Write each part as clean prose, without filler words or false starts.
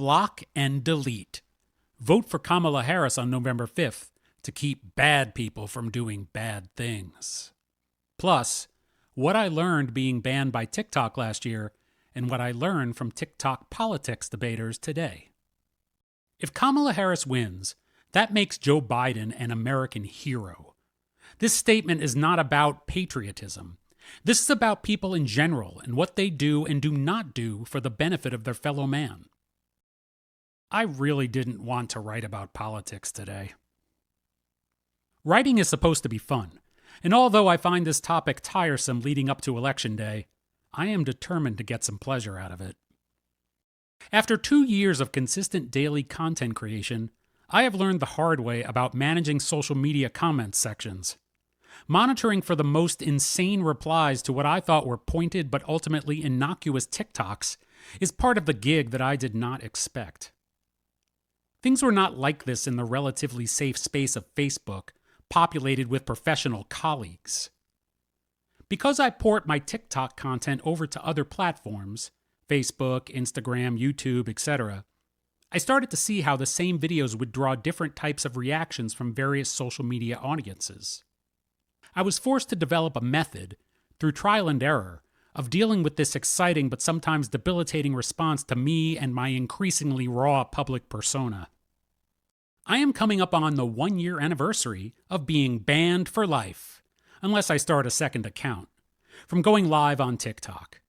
block and delete. Vote for Kamala Harris on November 5th to keep bad people from doing bad things. Plus, what I learned being banned by TikTok last year and what I learned from TikTok politics debaters today. If Kamala Harris wins, that makes Joe Biden an American hero. This statement is not about patriotism. This is about people in general and what they do and do not do for the benefit of their fellow man. I really didn't want to write about politics today. Writing is supposed to be fun, and although I find this topic tiresome leading up to Election Day, I am determined to get some pleasure out of it. After 2 years of consistent daily content creation, I have learned the hard way about managing social media comment sections. Monitoring for the most insane replies to what I thought were pointed but ultimately innocuous TikToks is part of the gig that I did not expect. Things were not like this in the relatively safe space of Facebook, populated with professional colleagues. Because I port my TikTok content over to other platforms, Facebook, Instagram, YouTube, etc., I started to see how the same videos would draw different types of reactions from various social media audiences. I was forced to develop a method, through trial and error, of dealing with this exciting but sometimes debilitating response to me and my increasingly raw public persona. I am coming up on the 1-year anniversary of being banned for life, unless I start a second account, from going live on TikTok.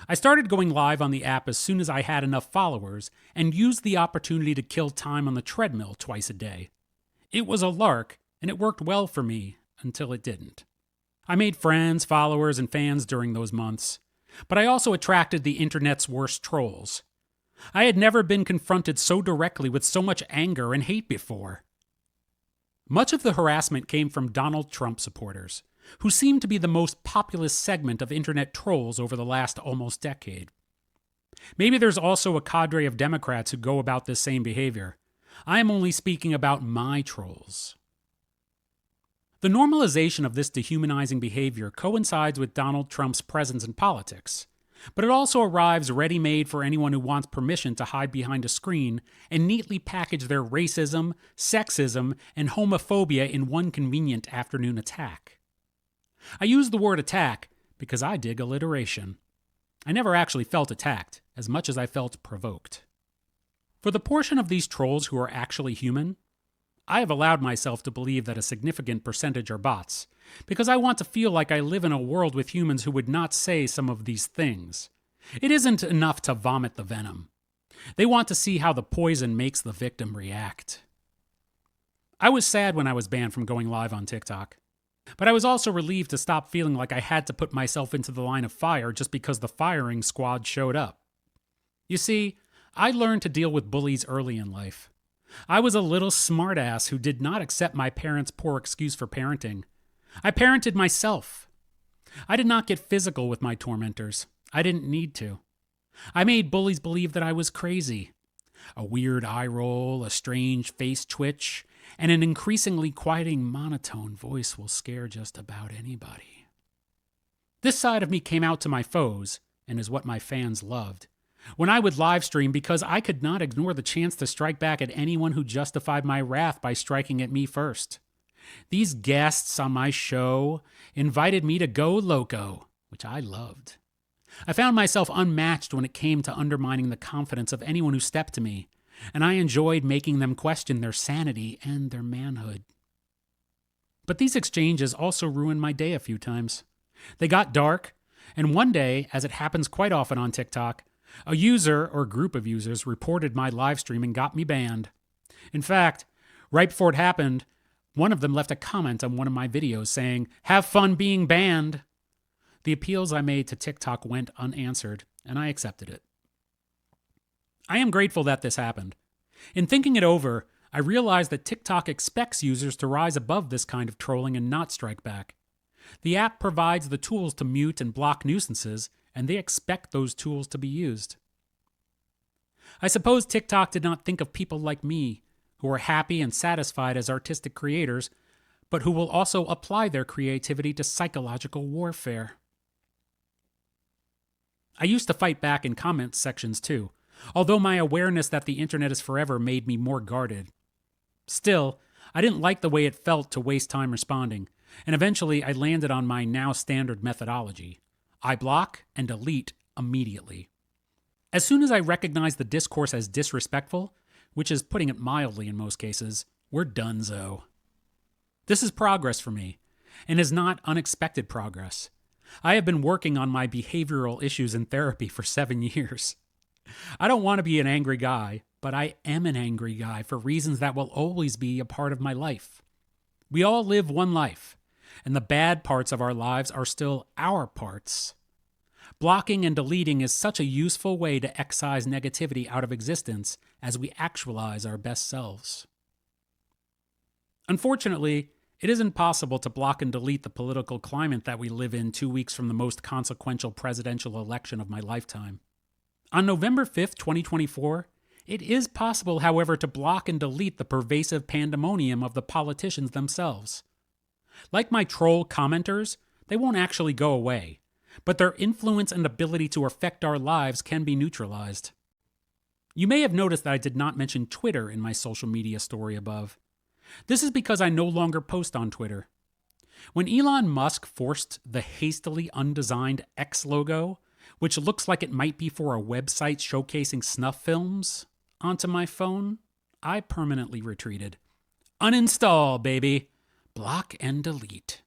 I started going live on the app as soon as I had enough followers and used the opportunity to kill time on the treadmill twice a day. It was a lark, and it worked well for me until it didn't. I made friends, followers, and fans during those months, but I also attracted the internet's worst trolls. I had never been confronted so directly with so much anger and hate before. Much of the harassment came from Donald Trump supporters, who seemed to be the most populous segment of internet trolls over the last almost decade. Maybe there's also a cadre of Democrats who go about this same behavior. I am only speaking about my trolls. The normalization of this dehumanizing behavior coincides with Donald Trump's presence in politics, but it also arrives ready-made for anyone who wants permission to hide behind a screen and neatly package their racism, sexism, and homophobia in one convenient afternoon attack. I use the word attack because I dig alliteration. I never actually felt attacked, as much as I felt provoked. For the portion of these trolls who are actually human, I have allowed myself to believe that a significant percentage are bots, because I want to feel like I live in a world with humans who would not say some of these things. It isn't enough to vomit the venom. They want to see how the poison makes the victim react. I was sad when I was banned from going live on TikTok, but I was also relieved to stop feeling like I had to put myself into the line of fire just because the firing squad showed up. You see, I learned to deal with bullies early in life. I was a little smartass who did not accept my parents' poor excuse for parenting. I parented myself. I did not get physical with my tormentors. I didn't need to. I made bullies believe that I was crazy. A weird eye roll, a strange face twitch, and an increasingly quieting monotone voice will scare just about anybody. This side of me came out to my foes, and is what my fans loved, when I would live stream because I could not ignore the chance to strike back at anyone who justified my wrath by striking at me first. These guests on my show invited me to go loco, which I loved. I found myself unmatched when it came to undermining the confidence of anyone who stepped to me, and I enjoyed making them question their sanity and their manhood. But these exchanges also ruined my day a few times. They got dark, and one day, as it happens quite often on TikTok, a user or group of users reported my live stream and got me banned. In fact, right before it happened, one of them left a comment on one of my videos saying, "Have fun being banned." The appeals I made to TikTok went unanswered, and I accepted it. I am grateful that this happened. In thinking it over, I realized that TikTok expects users to rise above this kind of trolling and not strike back. The app provides the tools to mute and block nuisances, and they expect those tools to be used. I suppose TikTok did not think of people like me, who are happy and satisfied as artistic creators, but who will also apply their creativity to psychological warfare. I used to fight back in comment sections too, although my awareness that the internet is forever made me more guarded. Still, I didn't like the way it felt to waste time responding, and eventually I landed on my now standard methodology. I block and delete immediately. As soon as I recognize the discourse as disrespectful, which is putting it mildly in most cases, we're donezo. This is progress for me, and is not unexpected progress. I have been working on my behavioral issues in therapy for 7 years. I don't want to be an angry guy, but I am an angry guy for reasons that will always be a part of my life. We all live one life, and the bad parts of our lives are still our parts. Blocking and deleting is such a useful way to excise negativity out of existence as we actualize our best selves. Unfortunately, it isn't possible to block and delete the political climate that we live in 2 weeks from the most consequential presidential election of my lifetime. On November 5th, 2024, it is possible, however, to block and delete the pervasive pandemonium of the politicians themselves. Like my troll commenters, they won't actually go away, but their influence and ability to affect our lives can be neutralized. You may have noticed that I did not mention Twitter in my social media story above. This is because I no longer post on Twitter. When Elon Musk forced the hastily undesigned X logo, which looks like it might be for a website showcasing snuff films, onto my phone, I permanently retreated. Uninstall, baby. Block and delete.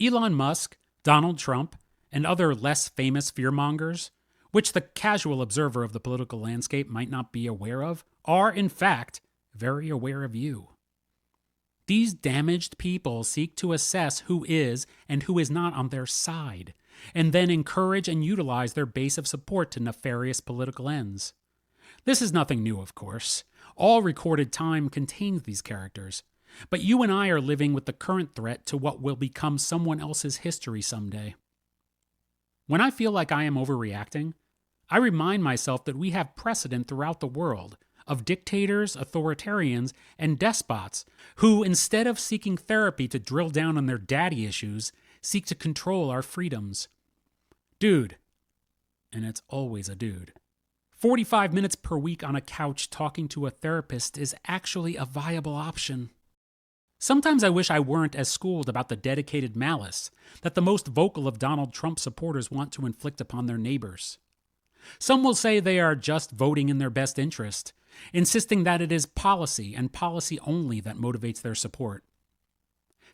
Elon Musk, Donald Trump, and other less famous fearmongers, which the casual observer of the political landscape might not be aware of, are, in fact, very aware of you. These damaged people seek to assess who is and who is not on their side, and then encourage and utilize their base of support to nefarious political ends. This is nothing new, of course. All recorded time contains these characters, but you and I are living with the current threat to what will become someone else's history someday. When I feel like I am overreacting, I remind myself that we have precedent throughout the world of dictators, authoritarians, and despots who, instead of seeking therapy to drill down on their daddy issues, seek to control our freedoms. Dude, and it's always a dude, 45 minutes per week on a couch talking to a therapist is actually a viable option. Sometimes I wish I weren't as schooled about the dedicated malice that the most vocal of Donald Trump supporters want to inflict upon their neighbors. Some will say they are just voting in their best interest, insisting that it is policy and policy only that motivates their support.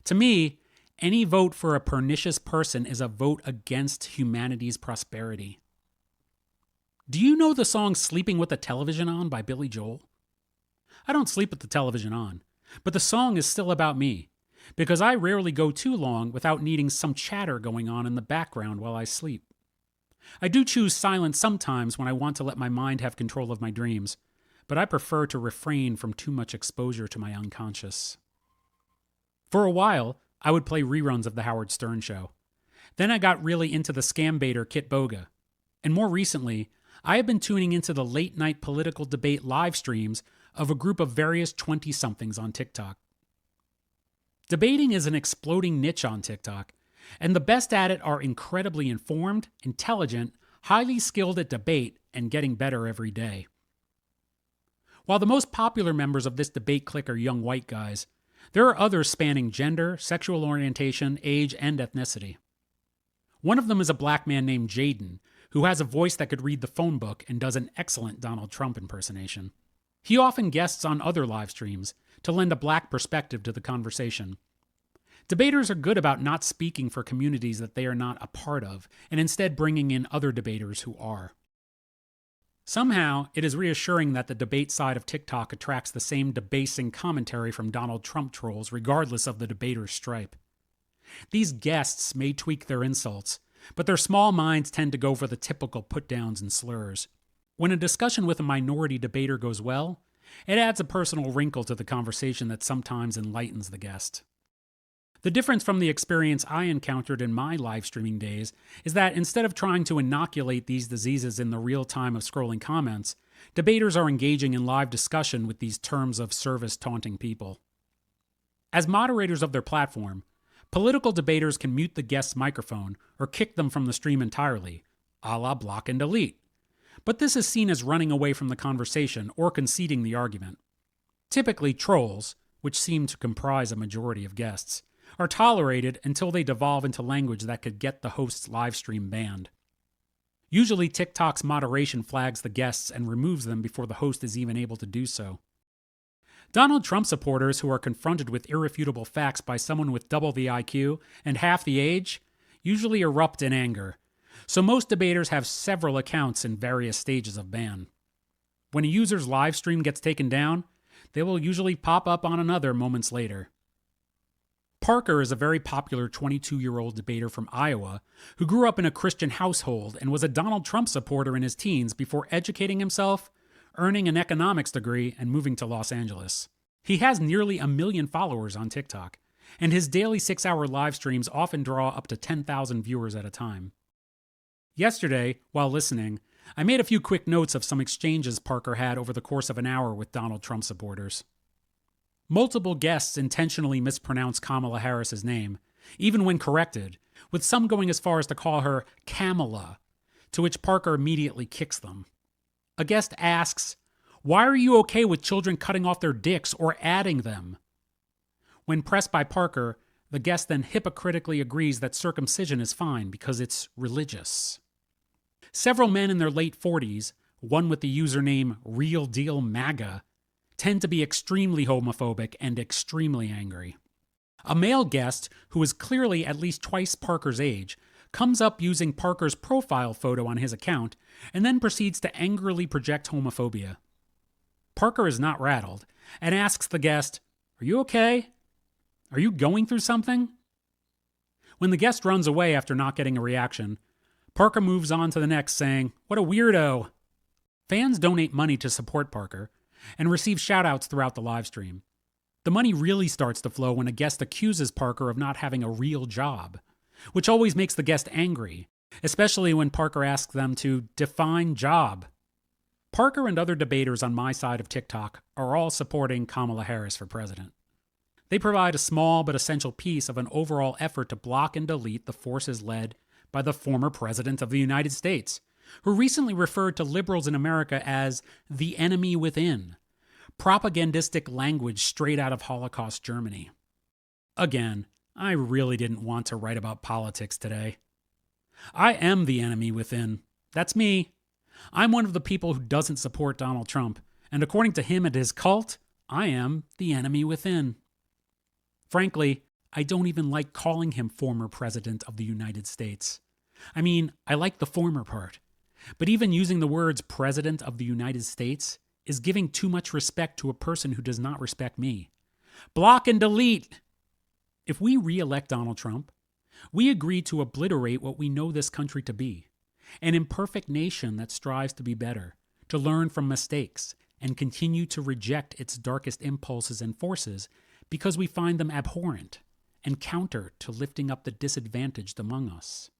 To me, any vote for a pernicious person is a vote against humanity's prosperity. Do you know the song Sleeping with the Television On by Billy Joel? I don't sleep with the television on, but the song is still about me, because I rarely go too long without needing some chatter going on in the background while I sleep. I do choose silence sometimes when I want to let my mind have control of my dreams, but I prefer to refrain from too much exposure to my unconscious. For a while, I would play reruns of The Howard Stern Show. Then I got really into the scam baiter Kit Boga. And more recently, I have been tuning into the late-night political debate live streams of a group of various 20-somethings on TikTok. Debating is an exploding niche on TikTok, and the best at it are incredibly informed, intelligent, highly skilled at debate, and getting better every day. While the most popular members of this debate clique are young white guys, there are others spanning gender, sexual orientation, age, and ethnicity. One of them is a black man named Jaden, who has a voice that could read the phone book and does an excellent Donald Trump impersonation. He often guests on other live streams to lend a black perspective to the conversation. Debaters are good about not speaking for communities that they are not a part of, and instead bringing in other debaters who are. Somehow, it is reassuring that the debate side of TikTok attracts the same debasing commentary from Donald Trump trolls regardless of the debater's stripe. These guests may tweak their insults, but their small minds tend to go for the typical put-downs and slurs. When a discussion with a minority debater goes well, it adds a personal wrinkle to the conversation that sometimes enlightens the guest. The difference from the experience I encountered in my live streaming days is that instead of trying to inoculate these diseases in the real time of scrolling comments, debaters are engaging in live discussion with these terms of service taunting people. As moderators of their platform, political debaters can mute the guest's microphone or kick them from the stream entirely, a la block and delete. But this is seen as running away from the conversation or conceding the argument. Typically, trolls, which seem to comprise a majority of guests, are tolerated until they devolve into language that could get the host's live stream banned. Usually, TikTok's moderation flags the guests and removes them before the host is even able to do so. Donald Trump supporters who are confronted with irrefutable facts by someone with double the IQ and half the age usually erupt in anger, so most debaters have several accounts in various stages of ban. When a user's live stream gets taken down, they will usually pop up on another moments later. Parker is a very popular 22-year-old debater from Iowa who grew up in a Christian household and was a Donald Trump supporter in his teens before educating himself, earning an economics degree, and moving to Los Angeles. He has nearly 1 million followers on TikTok, and his daily 6-hour live streams often draw up to 10,000 viewers at a time. Yesterday, while listening, I made a few quick notes of some exchanges Parker had over the course of an hour with Donald Trump supporters. Multiple guests intentionally mispronounced Kamala Harris's name, even when corrected, with some going as far as to call her Kamala, to which Parker immediately kicks them. A guest asks, "Why are you okay with children cutting off their dicks or adding them?" When pressed by Parker, the guest then hypocritically agrees that circumcision is fine because it's religious. Several men in their late 40s, one with the username RealDealMAGA, tend to be extremely homophobic and extremely angry. A male guest, who is clearly at least twice Parker's age, comes up using Parker's profile photo on his account and then proceeds to angrily project homophobia. Parker is not rattled and asks the guest, "Are you okay? Are you going through something?" When the guest runs away after not getting a reaction, Parker moves on to the next, saying, "What a weirdo." Fans donate money to support Parker and receive shout-outs throughout the live stream. The money really starts to flow when a guest accuses Parker of not having a real job, which always makes the guest angry, especially when Parker asks them to define job. Parker and other debaters on my side of TikTok are all supporting Kamala Harris for president. They provide a small but essential piece of an overall effort to block and delete the forces led by the former president of the United States, who recently referred to liberals in America as the enemy within, propagandistic language straight out of Holocaust Germany. Again, I really didn't want to write about politics today. I am the enemy within. That's me. I'm one of the people who doesn't support Donald Trump, and according to him and his cult, I am the enemy within. Frankly, I don't even like calling him former president of the United States. I mean, I like the former part. But even using the words President of the United States is giving too much respect to a person who does not respect me. Block and delete! If we re-elect Donald Trump, we agree to obliterate what we know this country to be, an imperfect nation that strives to be better, to learn from mistakes, and continue to reject its darkest impulses and forces because we find them abhorrent and counter to lifting up the disadvantaged among us.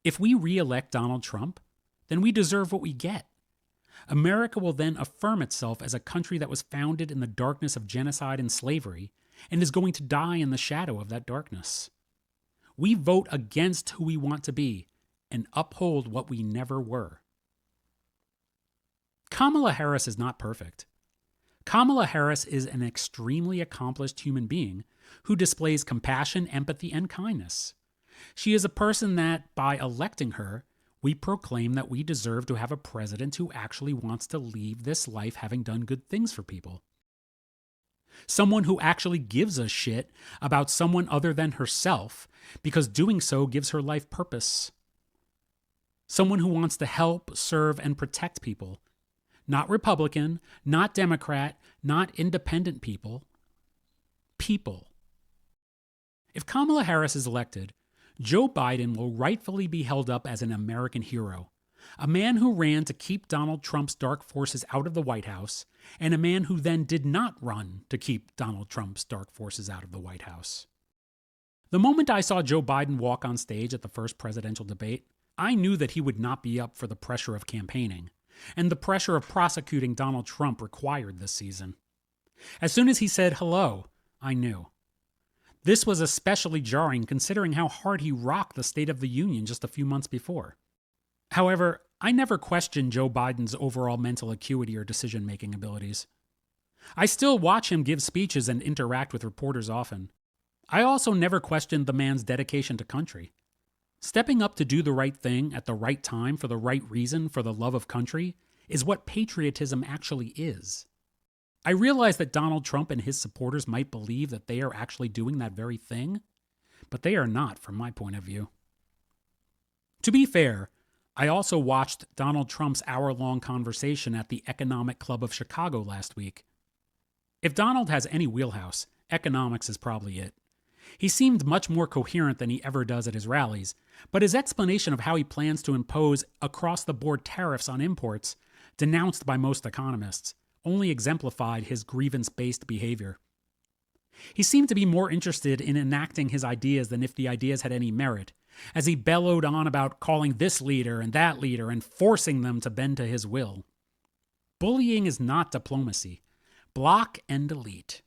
If we re-elect Donald Trump, then we deserve what we get. America will then affirm itself as a country that was founded in the darkness of genocide and slavery and is going to die in the shadow of that darkness. We vote against who we want to be and uphold what we never were. Kamala Harris is not perfect. Kamala Harris is an extremely accomplished human being who displays compassion, empathy, and kindness. She is a person that, by electing her, we proclaim that we deserve to have a president who actually wants to leave this life having done good things for people. Someone who actually gives a shit about someone other than herself, because doing so gives her life purpose. Someone who wants to help, serve, and protect people. Not Republican, not Democrat, not independent people. People. If Kamala Harris is elected, Joe Biden will rightfully be held up as an American hero, a man who ran to keep Donald Trump's dark forces out of the White House, and a man who then did not run to keep Donald Trump's dark forces out of the White House. The moment I saw Joe Biden walk on stage at the first presidential debate, I knew that he would not be up for the pressure of campaigning, and the pressure of prosecuting Donald Trump required this season. As soon as he said hello, I knew. This was especially jarring considering how hard he rocked the State of the Union just a few months before. However, I never questioned Joe Biden's overall mental acuity or decision-making abilities. I still watch him give speeches and interact with reporters often. I also never questioned the man's dedication to country. Stepping up to do the right thing at the right time for the right reason for the love of country is what patriotism actually is. I realize that Donald Trump and his supporters might believe that they are actually doing that very thing, but they are not from my point of view. To be fair, I also watched Donald Trump's hour-long conversation at the Economic Club of Chicago last week. If Donald has any wheelhouse, economics is probably it. He seemed much more coherent than he ever does at his rallies, but his explanation of how he plans to impose across-the-board tariffs on imports, denounced by most economists, only exemplified his grievance-based behavior. He seemed to be more interested in enacting his ideas than if the ideas had any merit, as he bellowed on about calling this leader and that leader and forcing them to bend to his will. Bullying is not diplomacy. Block and delete.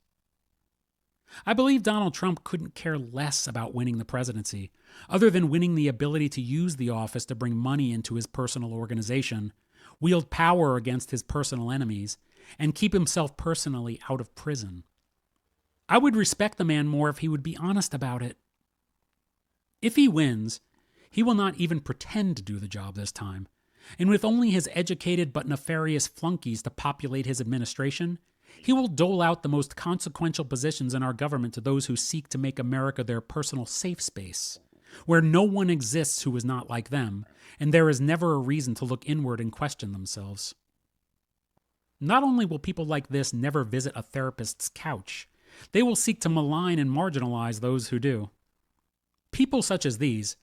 I believe Donald Trump couldn't care less about winning the presidency, other than winning the ability to use the office to bring money into his personal organization, wield power against his personal enemies, and keep himself personally out of prison. I would respect the man more if he would be honest about it. If he wins, he will not even pretend to do the job this time, and with only his educated but nefarious flunkies to populate his administration, he will dole out the most consequential positions in our government to those who seek to make America their personal safe space, where no one exists who is not like them, and there is never a reason to look inward and question themselves. Not only will people like this never visit a therapist's couch, they will seek to malign and marginalize those who do. People such as these,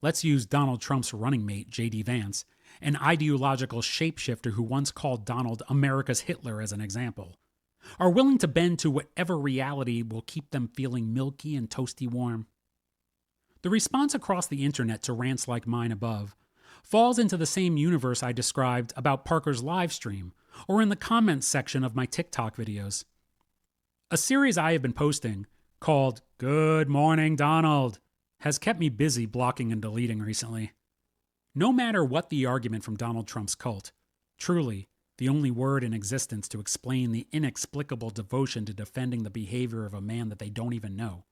let's use Donald Trump's running mate, J.D. Vance, an ideological shapeshifter who once called Donald America's Hitler as an example, are willing to bend to whatever reality will keep them feeling milky and toasty warm. The response across the internet to rants like mine above falls into the same universe I described about Parker's live stream or in the comments section of my TikTok videos. A series I have been posting, called Good Morning Donald, has kept me busy blocking and deleting recently. No matter what the argument from Donald Trump's cult, truly, the only word in existence to explain the inexplicable devotion to defending the behavior of a man that they don't even know,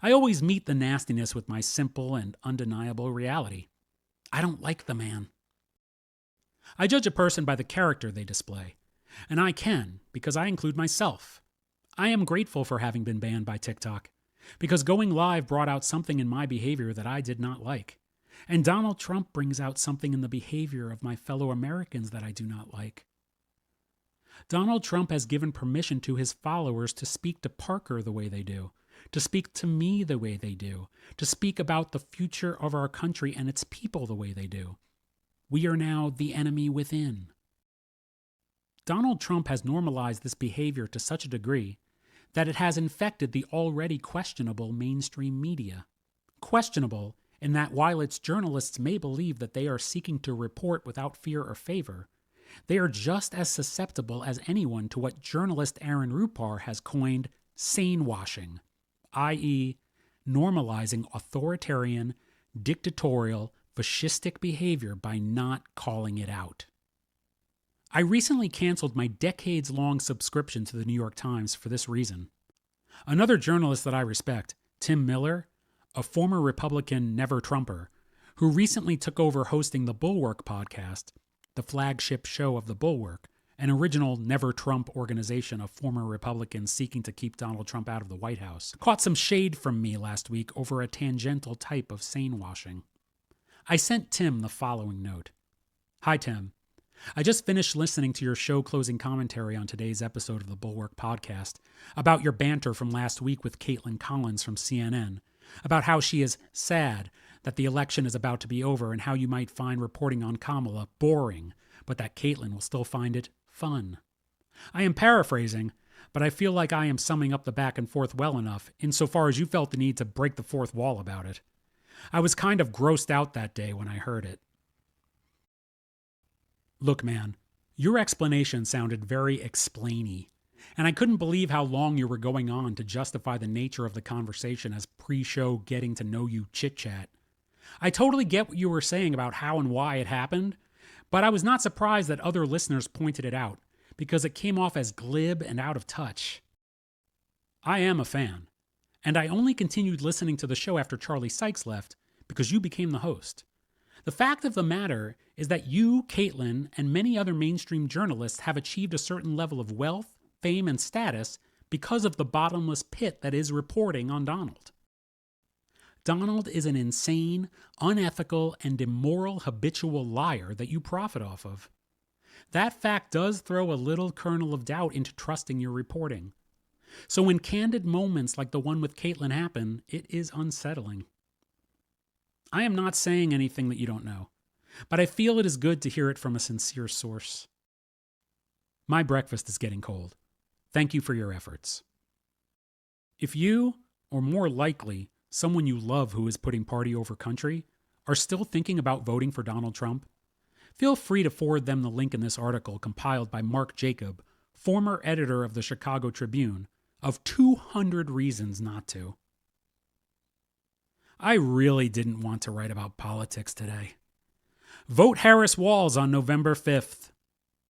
I always meet the nastiness with my simple and undeniable reality. I don't like the man. I judge a person by the character they display, and I can because I include myself. I am grateful for having been banned by TikTok, because going live brought out something in my behavior that I did not like, and Donald Trump brings out something in the behavior of my fellow Americans that I do not like. Donald Trump has given permission to his followers to speak to Parker the way they do, to speak to me the way they do, to speak about the future of our country and its people the way they do. We are now the enemy within. Donald Trump has normalized this behavior to such a degree that it has infected the already questionable mainstream media. Questionable in that while its journalists may believe that they are seeking to report without fear or favor, they are just as susceptible as anyone to what journalist Aaron Rupar has coined sane washing, i.e., normalizing authoritarian, dictatorial, fascistic behavior by not calling it out. I recently canceled my decades-long subscription to the New York Times for this reason. Another journalist that I respect, Tim Miller, a former Republican never-Trumper, who recently took over hosting the Bulwark podcast, the flagship show of the Bulwark, an original never-Trump organization of former Republicans seeking to keep Donald Trump out of the White House, caught some shade from me last week over a tangential type of sane washing. I sent Tim the following note. Hi, Tim. I just finished listening to your show closing commentary on today's episode of the Bulwark podcast about your banter from last week with Caitlin Collins from CNN, about how she is sad that the election is about to be over and how you might find reporting on Kamala boring, but that Caitlin will still find it fun. I am paraphrasing, but I feel like I am summing up the back and forth well enough insofar as you felt the need to break the fourth wall about it. I was kind of grossed out that day when I heard it. Look, man, your explanation sounded very explainy, and I couldn't believe how long you were going on to justify the nature of the conversation as pre-show getting to know you chit-chat. I totally get what you were saying about how and why it happened, But I was not surprised that other listeners pointed it out, because it came off as glib and out of touch. I am a fan, and I only continued listening to the show after Charlie Sykes left because you became the host. The fact of the matter is that you, Caitlin, and many other mainstream journalists have achieved a certain level of wealth, fame, and status because of the bottomless pit that is reporting on Donald. Donald is an insane, unethical, and immoral habitual liar that you profit off of. That fact does throw a little kernel of doubt into trusting your reporting. So when candid moments like the one with Caitlin happen, it is unsettling. I am not saying anything that you don't know, but I feel it is good to hear it from a sincere source. My breakfast is getting cold. Thank you for your efforts. If you, or more likely, someone you love who is putting party over country, are still thinking about voting for Donald Trump, feel free to forward them the link in this article compiled by Mark Jacob, former editor of the Chicago Tribune, of 200 Reasons Not to. I really didn't want to write about politics today. Vote Harris Walz on November 5th.